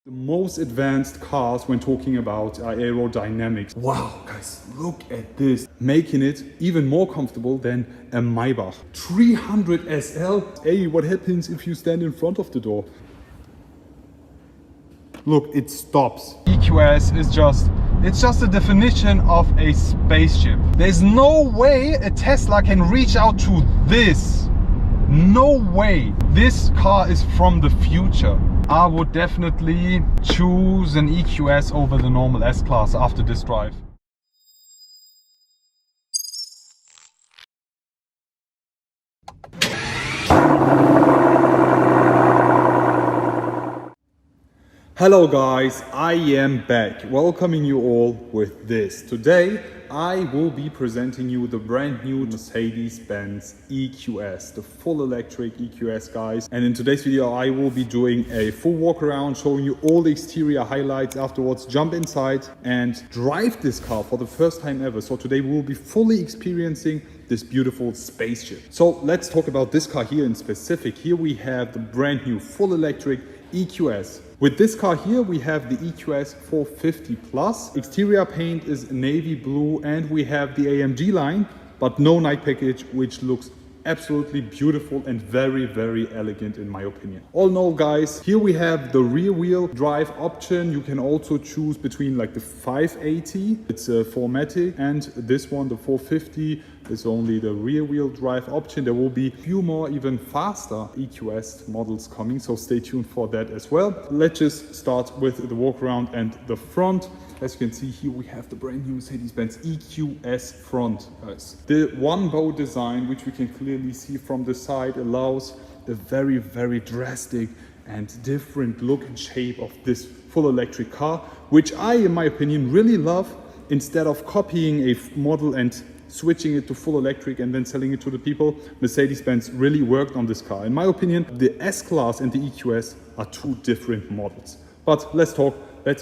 The most advanced cars when talking about aerodynamics. Wow, guys, look at this. Making it even more comfortable than a Maybach. 300 SL. Hey, what happens if you stand in front of the door? Look, it stops. EQS is it's just a definition of a spaceship. There's no way a Tesla can reach out to this. No way. This car is from the future. I would definitely choose an EQS over the normal S-Class after this drive. Hello guys, I am back, welcoming you all with this. Today I will be presenting you the brand new Mercedes-Benz EQS, the full electric EQS, guys. And in today's video I will be doing a full walk around, showing you all the exterior highlights. Afterwards, jump inside and drive this car for the first time ever. So today we will be fully experiencing this beautiful spaceship. So let's talk about this car here in specific. Here we have the brand new full electric EQS. With this car here, we have the EQS 450 Plus. Exterior paint is navy blue, and we have the AMG line, but no night package, which looks absolutely beautiful and very, very elegant in my opinion. All in all, guys, here we have the rear wheel drive option. You can also choose between like the 580, it's a 4MATIC, and this one, the 450, is only the rear wheel drive option. There will be a few more even faster EQS models coming, so stay tuned for that as well. Let's just start with the walk around and the front. As you can see here, we have the brand new Mercedes-Benz EQS front, guys. The one bow design, which we can clearly see from the side, allows a very, very drastic and different look and shape of this full electric car, which I, in my opinion, really love. Instead of copying a model and switching it to full electric and then selling it to the people, Mercedes-Benz really worked on this car. In my opinion, the S-Class and the EQS are two different models. But let's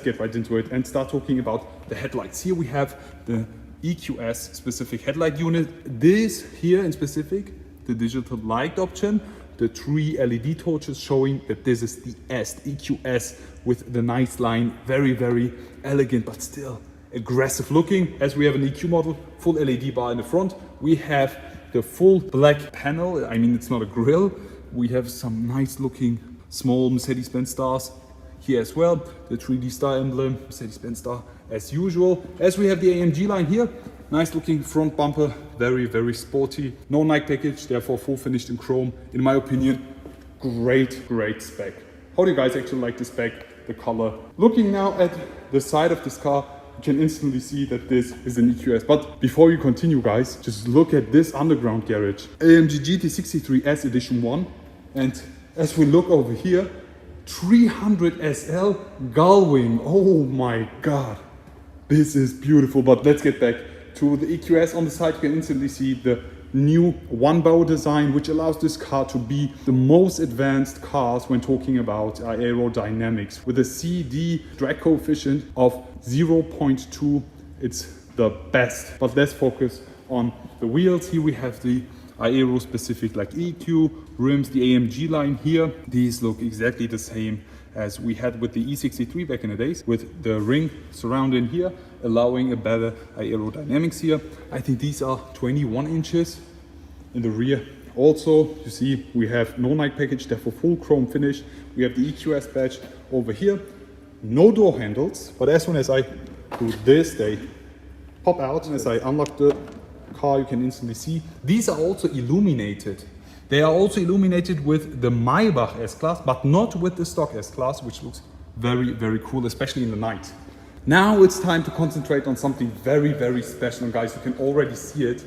get right into it and start talking about the headlights. Here we have the EQS specific headlight unit. This here in specific, the digital light option, the 3 LED torches showing that this is the S, the EQS, with the nice line, very, very elegant, but still aggressive looking. As we have an EQ model, full LED bar in the front. We have the full black panel. I mean, it's not a grille. We have some nice looking small Mercedes-Benz stars here as well. The 3D star emblem, Mercedes-Benz star as usual. As we have the AMG line here, nice looking front bumper, very, very sporty. No night package, therefore full finished in chrome. In my opinion, great spec. How do you guys actually like the spec, the color? Looking now at the side of this car, you can instantly see that this is an EQS. But before you continue, guys, just look at this underground garage. AMG GT63S Edition 1. And as we look over here, 300 SL gullwing. Oh my god, this is beautiful. But let's get back to the EQS. On the side, you can instantly see the new one bow design, which allows this car to be the most advanced cars when talking about aerodynamics. With a CD drag coefficient of 0.2, it's the best. But let's focus on the wheels. Here we have the aero specific like EQ rims, the AMG line here. These look exactly the same as we had with the E63 back in the days, with the ring surrounding here, allowing a better aerodynamics here. I think these are 21 inches in the rear. Also, you see we have no night package, therefore full chrome finish. We have the EQS badge over here. No door handles, but as soon as I do this, they pop out. As I unlock the car, you can instantly see these are also illuminated. They are also illuminated with the Maybach S-Class, but not with the stock S-Class, which looks very, very cool, especially in the night. Now it's time to concentrate on something very, very special. And guys, you can already see it.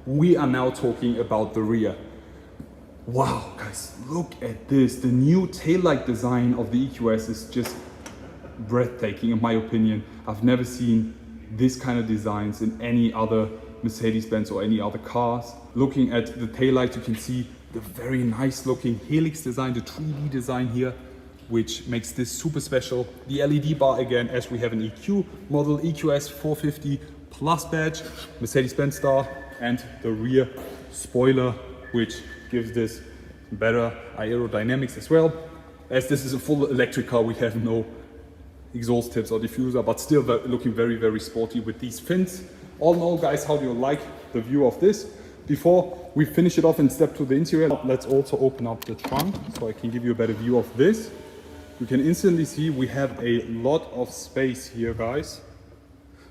We are now talking about the rear. Wow, guys, look at this. The new taillight design of the EQS is just breathtaking, in my opinion. I've never seen this kind of designs in any other Mercedes-Benz or any other cars. Looking at the taillight, you can see the very nice looking helix design, the 3D design here, which makes this super special. The LED bar again, as we have an EQ model, EQS 450 Plus badge, Mercedes-Benz star, and the rear spoiler, which gives this better aerodynamics as well. As this is a full electric car, we have no exhaust tips or diffuser, but still looking very, very sporty with these fins. All in all, guys, how do you like the view of this? Before we finish it off and step to the interior, let's also open up the trunk so I can give you a better view of this. You can instantly see we have a lot of space here, guys.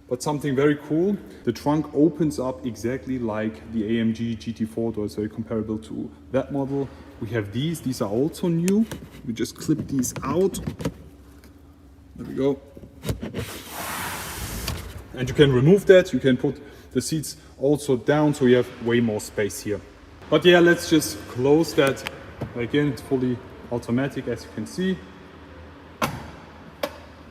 But something very cool, the trunk opens up exactly like the AMG GT4 door. It's very comparable to that model. We have these are also new. We just clip these out. There we go. And you can remove that, you can put the seats also down, so you have way more space here. But yeah, let's just close that. Again, it's fully automatic, as you can see.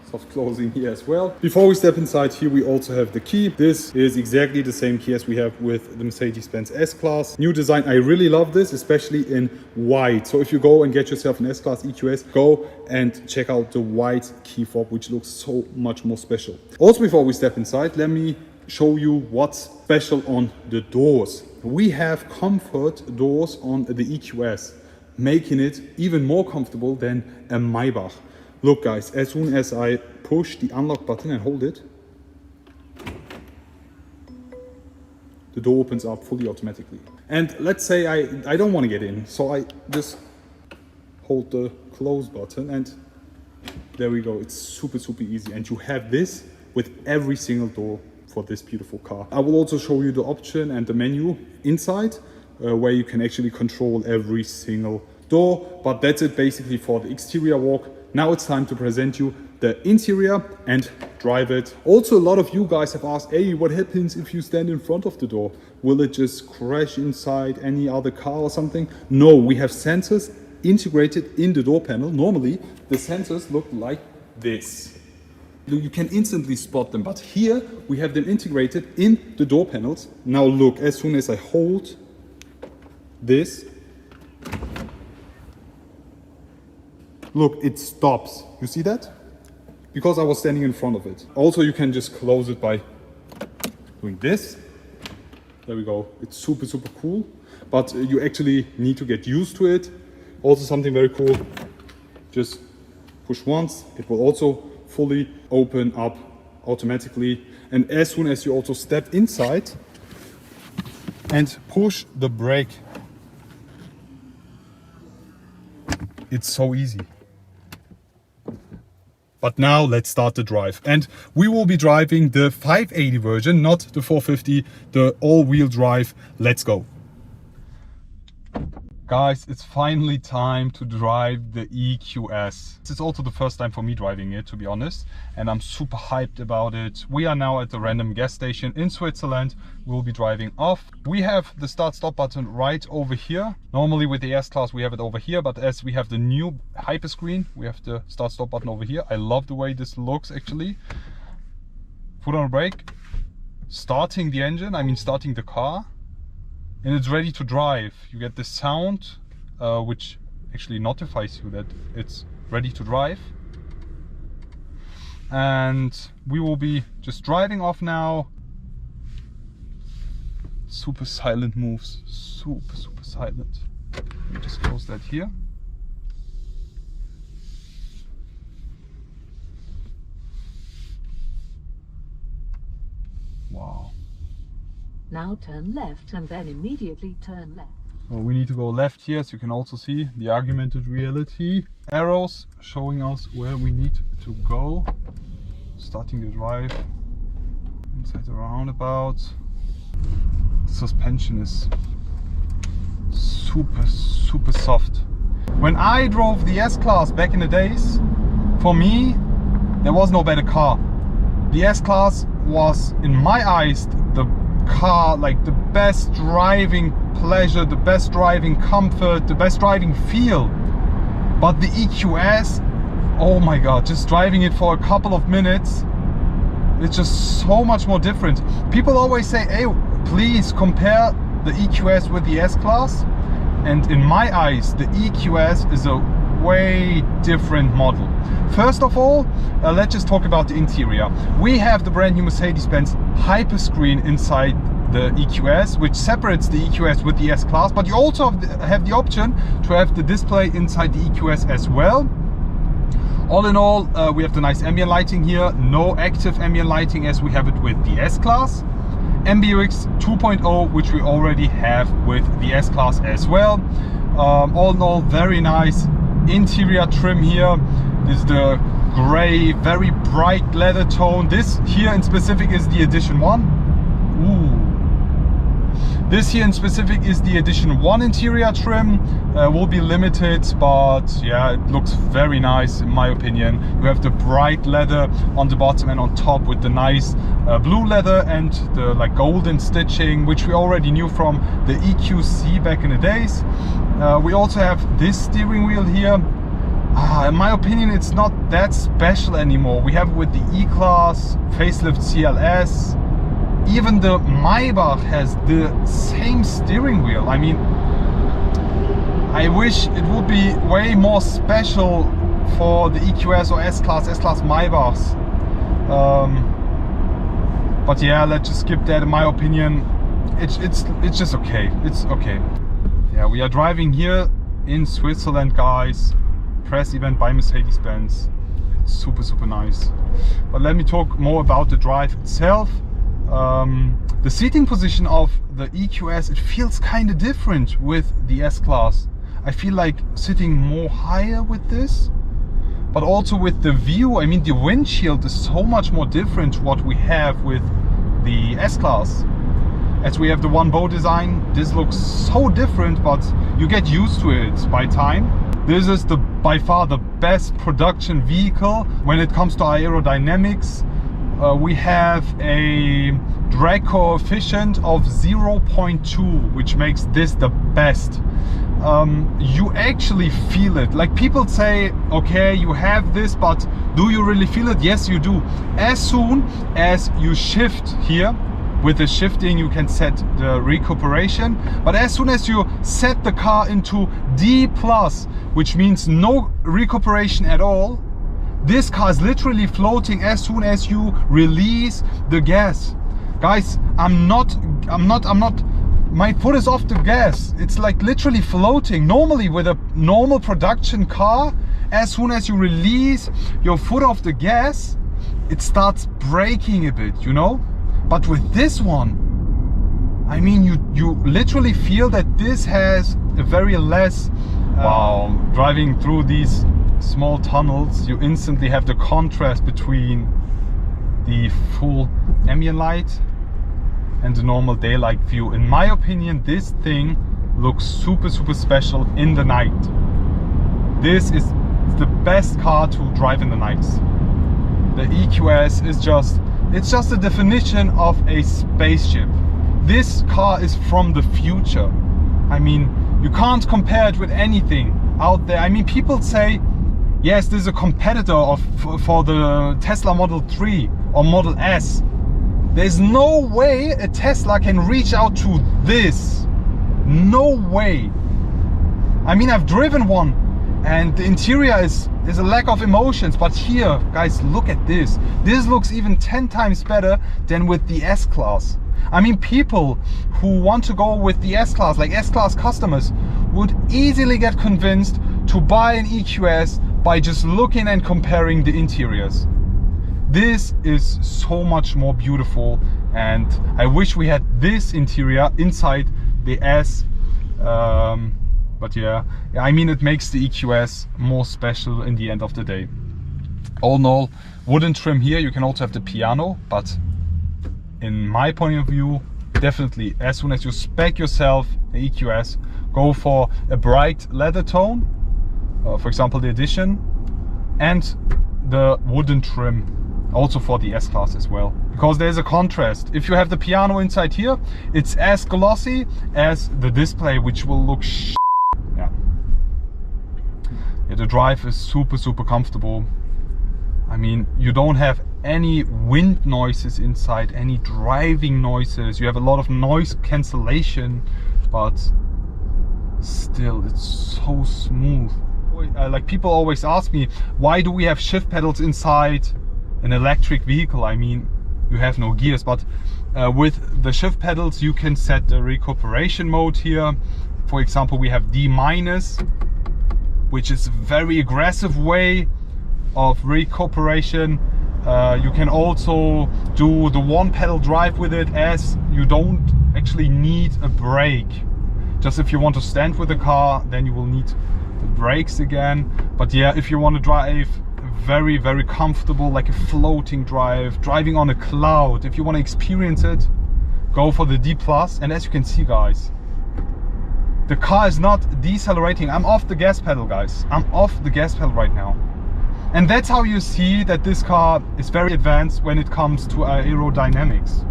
Soft closing here as well. Before we step inside here, we also have the key. This is exactly the same key as we have with the Mercedes-Benz S-Class. New design, I really love this, especially in white. So if you go and get yourself an S-Class EQS, go and check out the white key fob, which looks so much more special. Also, before we step inside, let me show you what's special on the doors. We have comfort doors on the EQS, making it even more comfortable than a Maybach. Look, guys, as soon as I push the unlock button and hold it, the door opens up fully automatically. And let's say I don't want to get in, so I just hold the close button and there we go. It's super, super easy. And you have this with every single door for this beautiful car. I will also show you the option and the menu inside where you can actually control every single door. But that's it basically for the exterior walk. Now it's time to present you the interior and drive it. Also, a lot of you guys have asked, hey, what happens if you stand in front of the door? Will it just crash inside any other car or something? No, we have sensors integrated in the door panel. Normally, the sensors look like this. You can instantly spot them, but here we have them integrated in the door panels. Now look, as soon as I hold this, look, it stops. You see that? Because I was standing in front of it. Also, you can just close it by doing this. There we go. It's super, super cool. But you actually need to get used to it. Also, something very cool. Just push once. It will also fully open up automatically. And as soon as you also step inside and push the brake, it's so easy. But now let's start the drive. And we will be driving the 580 version, not the 450, the all-wheel drive. Let's go. Guys, it's finally time to drive the EQS. This is also the first time for me driving it, to be honest, and I'm super hyped about it. We are now at the random gas station in Switzerland. We'll be driving off. We have the start-stop button right over here. Normally with the S-Class we have it over here, but as we have the new Hyperscreen, we have the start-stop button over here. I love the way this looks actually. Foot on the brake, starting the engine, I mean starting the car. And it's ready to drive. You get this sound which actually notifies you that it's ready to drive. And we will be just driving off now. Super silent moves, super, super silent. Let me just close that here. Wow. Now turn left and then immediately turn left. Well, we need to go left here, so you can also see the augmented reality arrows showing us where we need to go. Starting the drive inside the roundabout. The suspension is super, super soft. When I drove the S-Class back in the days, for me, there was no better car. The S-Class was, in my eyes, the car, like the best driving pleasure, the best driving comfort, the best driving feel. But the EQS, oh my god, just driving it for a couple of minutes, it's just so much more different. People always say, hey, please compare the EQS with the S-Class, and in my eyes the EQS is a way different model. First of all, let's just talk about the interior. We have the brand new Mercedes-Benz Hyperscreen inside the EQS, which separates the EQS with the S-Class, but you also have the option to have the display inside the EQS as well. All in all, we have the nice ambient lighting here, no active ambient lighting as we have it with the S-Class. MBUX 2.0, which we already have with the S-Class as well. All in all, very nice interior trim here. This is the gray, very bright leather tone. This here in specific is the edition 1. Ooh. This here in specific is the edition 1 interior trim. Will be limited, but yeah, it looks very nice in my opinion. You have the bright leather on the bottom and on top with the nice blue leather and the like golden stitching, which we already knew from the EQC back in the days. We also have this steering wheel here. In my opinion, it's not that special anymore. We have it with the E-Class, facelift CLS. Even the Maybach has the same steering wheel. I mean, I wish it would be way more special for the EQS or S-Class Maybachs. But yeah, let's just skip that. In my opinion, it's just okay. It's okay. Yeah, we are driving here in Switzerland, guys. Press event by Mercedes-Benz. It's super nice. But let me talk more about the drive itself. The seating position of the EQS, it feels kind of different with the S-Class. I feel like sitting more higher with this, but also with the view. I mean, the windshield is so much more different to what we have with the S-Class. As we have the one bow design, this looks so different, but you get used to it by time. This is by far the best production vehicle when it comes to aerodynamics. We have a drag coefficient of 0.2, which makes this the best. You actually feel it. Like people say, okay, you have this, but do you really feel it? Yes, you do. As soon as you shift here, with the shifting you can set the recuperation, but as soon as you set the car into D+, which means no recuperation at all, this car is literally floating as soon as you release the gas. Guys, my foot is off the gas. It's like literally floating. Normally with a normal production car, as soon as you release your foot off the gas, it starts braking a bit, you know? But with this one, I mean, you literally feel that this has a very less... Wow, driving through these small tunnels, you instantly have the contrast between the full ambient light and the normal daylight view. In my opinion, this thing looks super special in the night. This is the best car to drive in the nights. The EQS is it's just the definition of a spaceship. This car is from the future. I mean, you can't compare it with anything out there. I mean, people say, yes, this is a competitor for the Tesla Model 3 or Model S. There's no way a Tesla can reach out to this. No way. I mean, I've driven one and the interior is a lack of emotions, but here, guys, look at this. This looks even 10 times better than with the S-Class. I mean, people who want to go with the S-Class, like S-Class customers, would easily get convinced to buy an EQS by just looking and comparing the interiors. This is so much more beautiful, and I wish we had this interior inside the S. But yeah, I mean, it makes the EQS more special in the end of the day. All in all, wooden trim here. You can also have the piano, but in my point of view, definitely as soon as you spec yourself the EQS, go for a bright leather tone, for example the Edition, and the wooden trim, also for the S-Class as well, because there's a contrast. If you have the piano inside here, it's as glossy as the display, which will look yeah, the drive is super comfortable. I mean, you don't have any wind noises inside, any driving noises. You have a lot of noise cancellation, but still it's so smooth. Like people always ask me, why do we have shift pedals inside an electric vehicle? I mean, you have no gears, but with the shift pedals you can set the recuperation mode here. For example, we have D-, which is a very aggressive way of recuperation. You can also do the one pedal drive with it, as you don't actually need a brake. Just if you want to stand with the car, then you will need the brakes again. But yeah, if you want to drive very, very comfortable, like a floating drive, driving on a cloud, if you want to experience it, go for the D+. And as you can see, guys, the car is not decelerating. I'm off the gas pedal, guys. I'm off the gas pedal right now. And that's how you see that this car is very advanced when it comes to aerodynamics.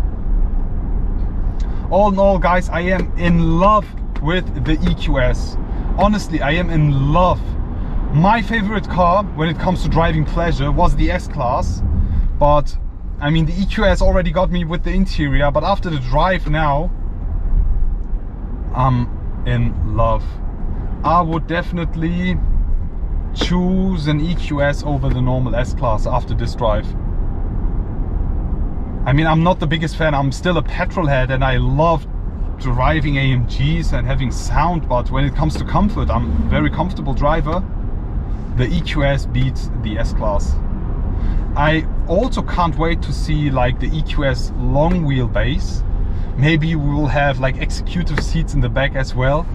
All in all, guys, I am in love with the EQS. Honestly, I am in love. My favorite car when it comes to driving pleasure was the S-Class. But, I mean, the EQS already got me with the interior. But after the drive now, I'm in love. I would definitely choose an EQS over the normal S-Class after this drive. I mean, I'm not the biggest fan. I'm still a petrol head and I love driving AMGs and having sound, but when it comes to comfort, I'm a very comfortable driver. The EQS beats the S-Class. I also can't wait to see like the EQS long wheelbase. Maybe we will have like executive seats in the back as well.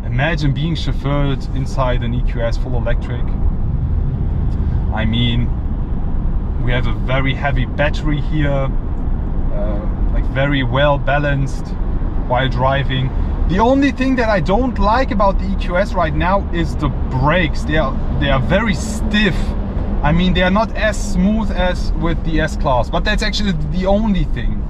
Imagine being chauffeured inside an EQS full electric. I mean, we have a very heavy battery here, like very well balanced while driving. The only thing that I don't like about the EQS right now is the brakes. They are very stiff. I mean, they are not as smooth as with the S-Class, but that's actually the only thing.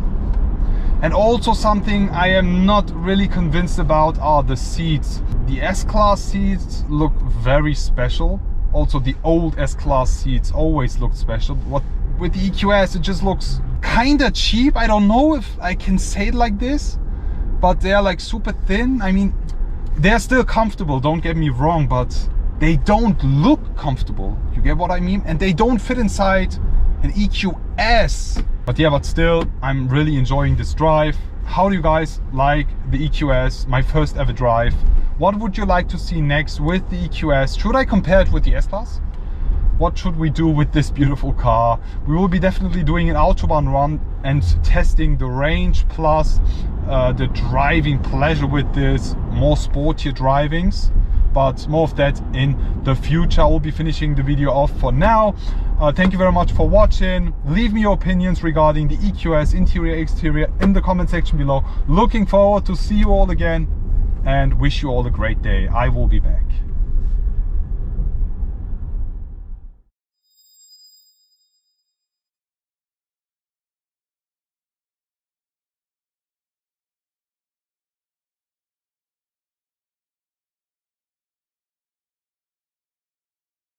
And also something I am not really convinced about are the seats. The S-Class seats look very special. Also the old S-Class seats always looked special. What with the EQS, it just looks kinda cheap. I don't know if I can say it like this, but they're like super thin. I mean, they're still comfortable, don't get me wrong, but they don't look comfortable. You get what I mean? And they don't fit inside an EQS. But yeah, but still, I'm really enjoying this drive. How do you guys like the EQS, my first ever drive? What would you like to see next with the EQS? Should I compare it with the S-Class? What should we do with this beautiful car? We will be definitely doing an Autobahn run and testing the range plus the driving pleasure with this, more sportier drivings. But more of that in the future. I will be finishing the video off for now. Thank you very much for watching. Leave me your opinions regarding the EQS interior, exterior in the comment section below. Looking forward to see you all again and wish you all a great day. I will be back.